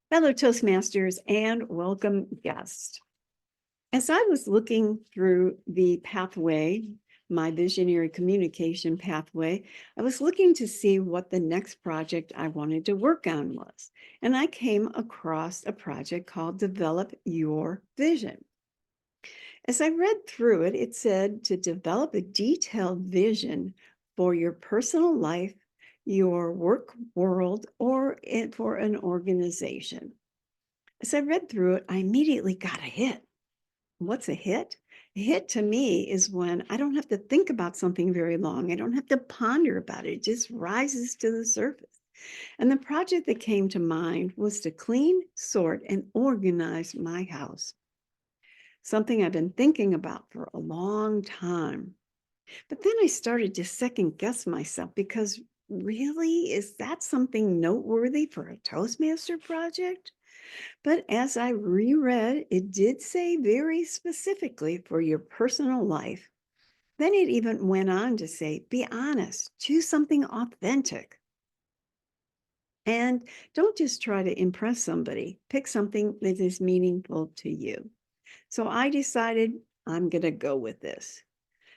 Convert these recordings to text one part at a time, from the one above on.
Fellow Toastmasters and welcome guests. As I was looking through the pathway, my visionary communication pathway, I was looking to see what the next project I wanted to work on was. And I came across a project called Develop Your Vision. As I read through it, it said to develop a detailed vision for your personal life, your work world, or for an organization. As I read through it, I immediately got a hit. What's a hit? A hit to me is when I don't have to think about something very long. I don't have to ponder about it. It just rises to the surface. And the project that came to mind was to clean, sort, and organize my house. Something I've been thinking about for a long time. But then I started to second guess myself because really, is that something noteworthy for a Toastmaster project? But as I reread, it did say very specifically for your personal life. Then it even went on to say, be honest, choose something authentic. And don't just try to impress somebody, pick something that is meaningful to you. So I decided I'm going to go with this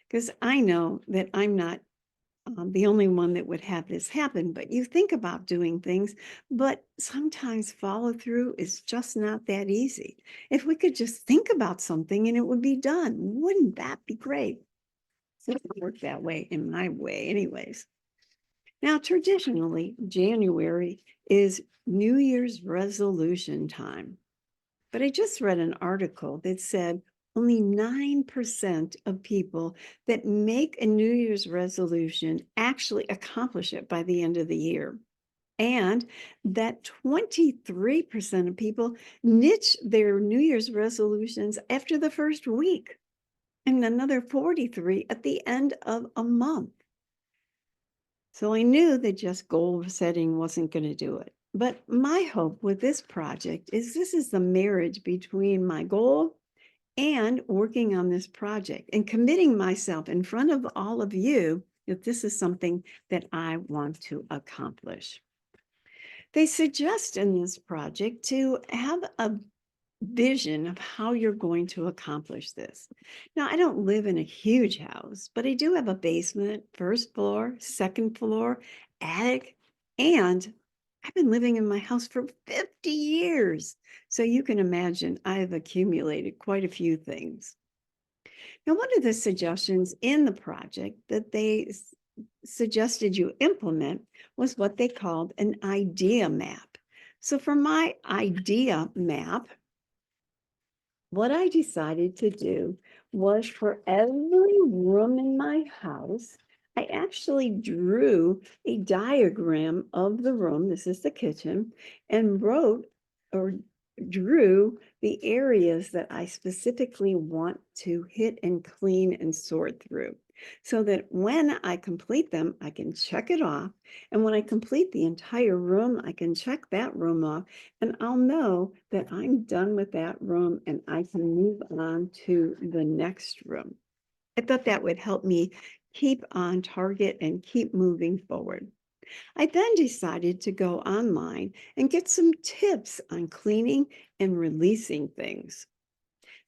because I know that I'm not the only one that would have this happen, but you think about doing things, but sometimes follow through is just not that easy. If we could just think about something and it would be done, wouldn't that be great? It doesn't work that way in my way, anyways. Now, traditionally, January is New Year's resolution time. But I just read an article that said only 9% of people that make a New Year's resolution actually accomplish it by the end of the year. And that 23% of people niche their New Year's resolutions after the first week, and another 43 at the end of a month. So I knew that just goal setting wasn't going to do it. But my hope with this project is this is the marriage between my goal and working on this project and committing myself in front of all of you that this is something that I want to accomplish. They suggest in this project to have a vision of how you're going to accomplish this. Now, I don't live in a huge house, but I do have a basement, first floor, second floor, attic, and I've been living in my house for 50 years. So you can imagine I've accumulated quite a few things. Now, one of the suggestions in the project that they suggested you implement was what they called an idea map. So for my idea map, what I decided to do was for every room in my house, I actually drew a diagram of the room. This is the kitchen, and wrote or drew the areas that I specifically want to hit and clean and sort through, so that when I complete them, I can check it off. And when I complete the entire room, I can check that room off, and I'll know that I'm done with that room and I can move on to the next room. I thought that would help me keep on target and keep moving forward. I then decided to go online and get some tips on cleaning and releasing things.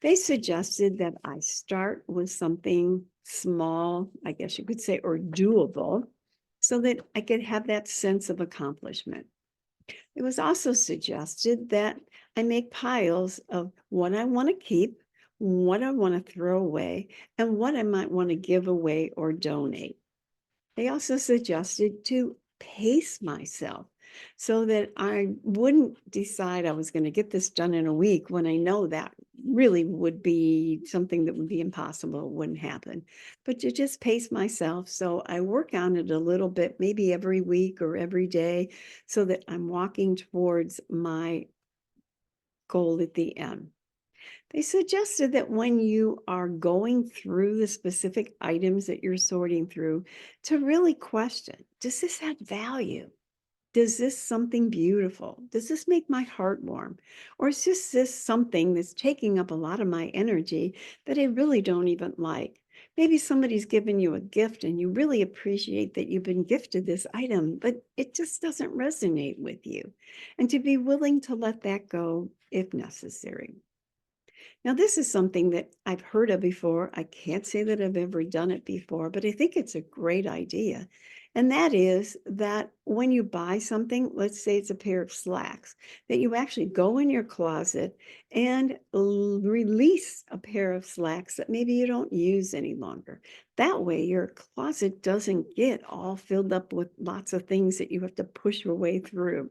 They suggested that I start with something small, I guess you could say, or doable, so that I could have that sense of accomplishment. It was also suggested that I make piles of what I want to keep, what I want to throw away, and what I might want to give away or donate. They also suggested to pace myself so that I wouldn't decide I was going to get this done in a week when I know that really would be something that would be impossible. It wouldn't happen. But to just pace myself. So I work on it a little bit, maybe every week or every day, so that I'm walking towards my goal at the end. They suggested that when you are going through the specific items that you're sorting through, to really question, does this add value? Does this something beautiful? Does this make my heart warm? Or is this something that's taking up a lot of my energy that I really don't even like? Maybe somebody's given you a gift and you really appreciate that you've been gifted this item, but it just doesn't resonate with you. And to be willing to let that go if necessary. Now, this is something that I've heard of before. I can't say that I've ever done it before, but I think it's a great idea. And that is that when you buy something, let's say it's a pair of slacks, that you actually go in your closet and release a pair of slacks that maybe you don't use any longer. That way, your closet doesn't get all filled up with lots of things that you have to push your way through.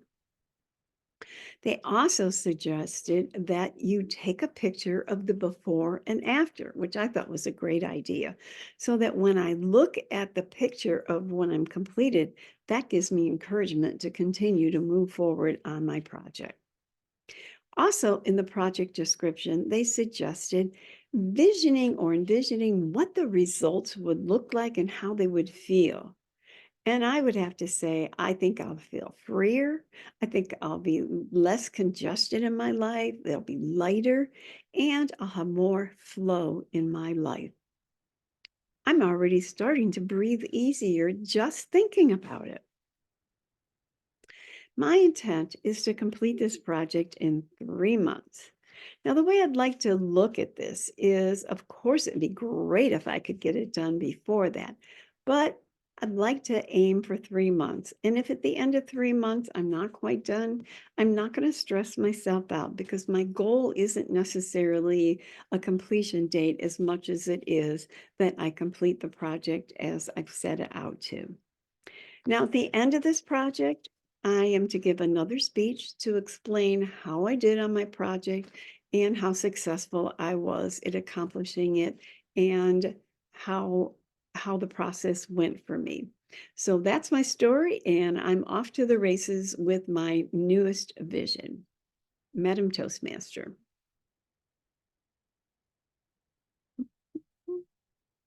They also suggested that you take a picture of the before and after, which I thought was a great idea. So that when I look at the picture of when I'm completed, that gives me encouragement to continue to move forward on my project. Also, in the project description, they suggested visioning or envisioning what the results would look like and how they would feel. And I would have to say, I think I'll feel freer. I think I'll be less congested in my life. They'll be lighter, and I'll have more flow in my life. I'm already starting to breathe easier just thinking about it. My intent is to complete this project in 3 months. Now, the way I'd like to look at this is, of course, it'd be great if I could get it done before that, but I'd like to aim for 3 months. And if at the end of 3 months I'm not quite done, I'm not going to stress myself out because my goal isn't necessarily a completion date as much as it is that I complete the project as I've set it out to. Now, at the end of this project, I am to give another speech to explain how I did on my project and how successful I was at accomplishing it and how the process went for me. So that's my story, and I'm off to the races with my newest vision. Madam Toastmaster.